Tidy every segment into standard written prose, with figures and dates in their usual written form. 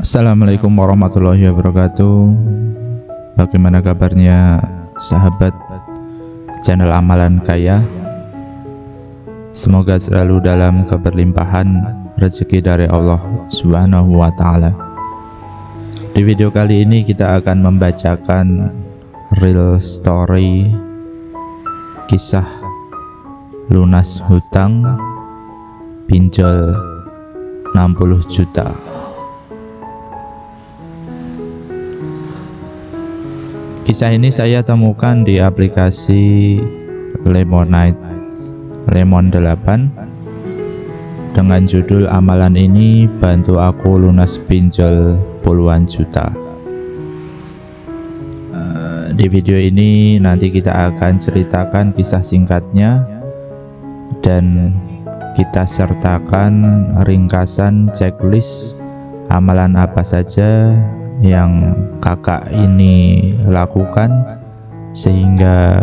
Assalamualaikum warahmatullahi wabarakatuh. Bagaimana kabarnya sahabat channel Amalan Kaya? Semoga selalu dalam keberlimpahan rezeki dari Allah Subhanahu wa Ta'ala. Di video kali ini kita akan membacakan real story kisah lunas hutang pinjol 60 juta. Kisah ini saya temukan di aplikasi Lemon 8 dengan judul "Amalan ini bantu aku lunas pinjol puluhan juta". Di video ini nanti kita akan ceritakan kisah singkatnya dan kita sertakan ringkasan checklist amalan apa saja yang kakak ini lakukan sehingga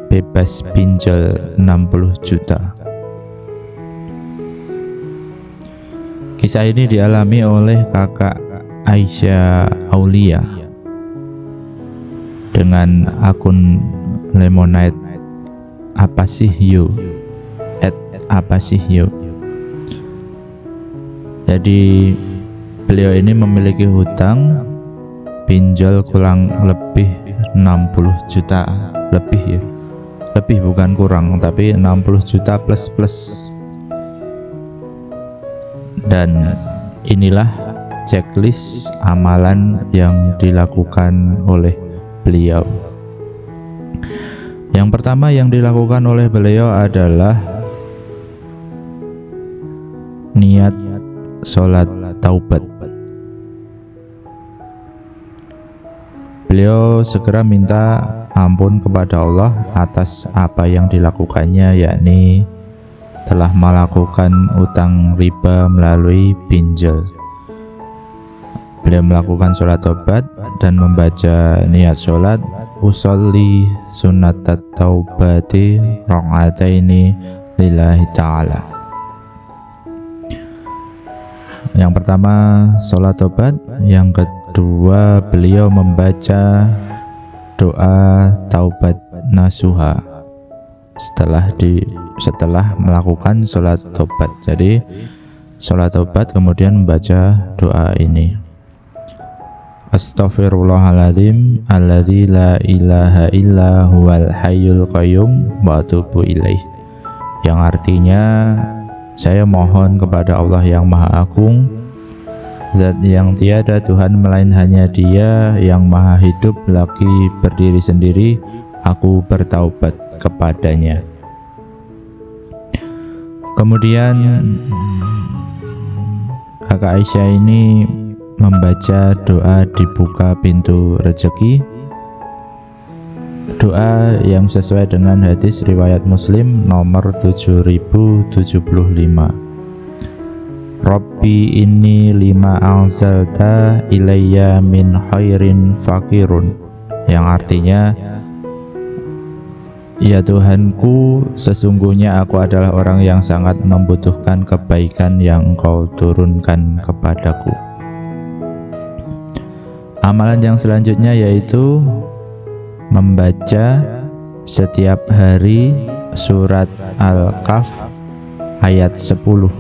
bebas pinjol 60 juta. Kisah ini dialami oleh kakak Aisyah Aulia dengan akun Lemonite apa sih you Jadi beliau ini memiliki hutang pinjol kurang lebih 60 juta lebih bukan kurang, tapi 60 juta plus. Dan inilah checklist amalan yang dilakukan oleh beliau. Yang pertama yang dilakukan oleh beliau adalah niat sholat taubat. Beliau segera minta ampun kepada Allah atas apa yang dilakukannya, yakni telah melakukan utang riba melalui pinjol. Beliau melakukan sholat taubat dan membaca niat sholat usolli sunnatat taubati rakaataini lillahi ta'ala. Yang pertama sholat taubat, yang kedua beliau membaca doa taubat nasuha setelah melakukan sholat taubat. Jadi sholat taubat kemudian membaca doa ini, Astaghfirullahaladzim alladzi la ilaha illa huwal hayyul qayyum wa atubu ilaih, yang artinya saya mohon kepada Allah yang Maha Agung, Zat yang tiada Tuhan melain hanya Dia yang Maha Hidup lagi berdiri sendiri, aku bertaubat kepadanya. Kemudian kakak Aisyah ini membaca doa dibuka pintu rezeki, doa yang sesuai dengan hadis riwayat Muslim nomor 7075. Rabbi inni lima anzalta ilayya min khairin fakirun, yang artinya, ya Tuhanku, sesungguhnya aku adalah orang yang sangat membutuhkan kebaikan yang Engkau turunkan kepadaku. Amalan yang selanjutnya yaitu membaca setiap hari surat Al-Kahf ayat 10.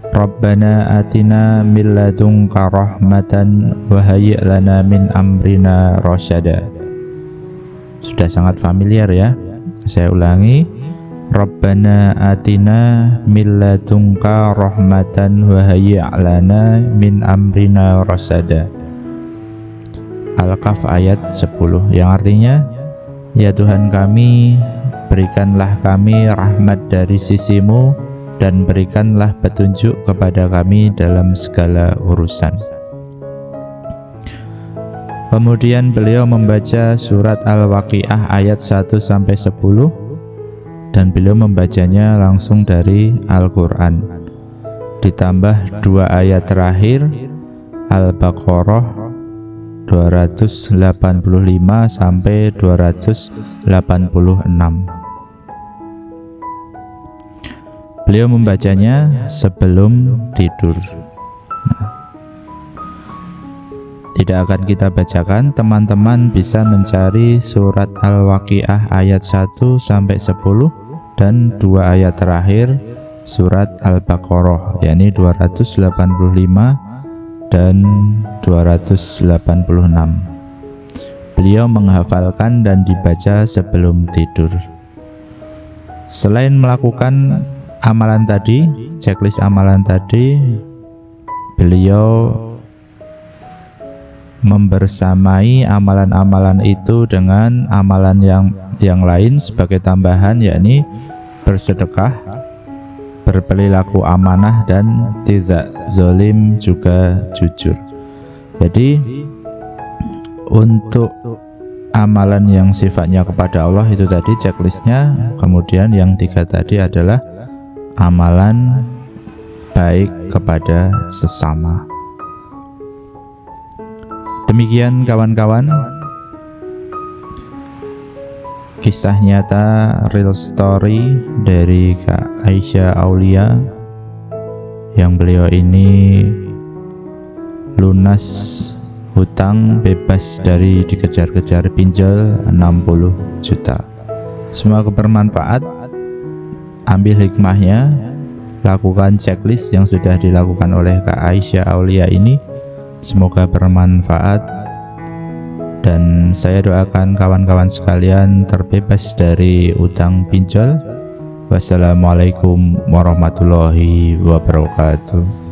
Rabbana atina min ladunka rahmatan wa hayyi' lana min amrina rasyada. Sudah sangat familiar ya. Saya ulangi. Rabbana atina min ladunka rahmatan wa hayyi' lana min amrina rasyada. Al-Kahf ayat 10, yang artinya, ya Tuhan kami, berikanlah kami rahmat dari sisimu dan berikanlah petunjuk kepada kami dalam segala urusan. Kemudian beliau membaca surat Al-Waqiah ayat 1-10 dan beliau membacanya langsung dari Al-Quran, ditambah 2 ayat terakhir Al-Baqarah 285 sampai 286. Beliau membacanya sebelum tidur. Tidak akan kita bacakan, teman-teman bisa mencari surat Al-Waqiah ayat 1 sampai 10 dan 2 ayat terakhir surat Al-Baqarah, yakni 285 dan 286. Beliau menghafalkan dan dibaca sebelum tidur. Selain melakukan amalan tadi, checklist amalan tadi, beliau membersamai amalan-amalan itu dengan amalan yang lain sebagai tambahan, yakni bersedekah, berperilaku amanah, dan tidak zalim juga jujur. Jadi untuk amalan yang sifatnya kepada Allah itu tadi checklistnya, kemudian yang 3 tadi adalah amalan baik kepada sesama. Demikian kawan-kawan, kisah nyata real story dari Kak Aisyah Aulia, yang beliau ini lunas hutang, bebas dari dikejar-kejar pinjol 60 juta. Semoga bermanfaat, ambil hikmahnya, lakukan checklist yang sudah dilakukan oleh Kak Aisyah Aulia ini. Semoga bermanfaat, dan saya doakan kawan-kawan sekalian terbebas dari utang pinjol. Wassalamualaikum warahmatullahi wabarakatuh.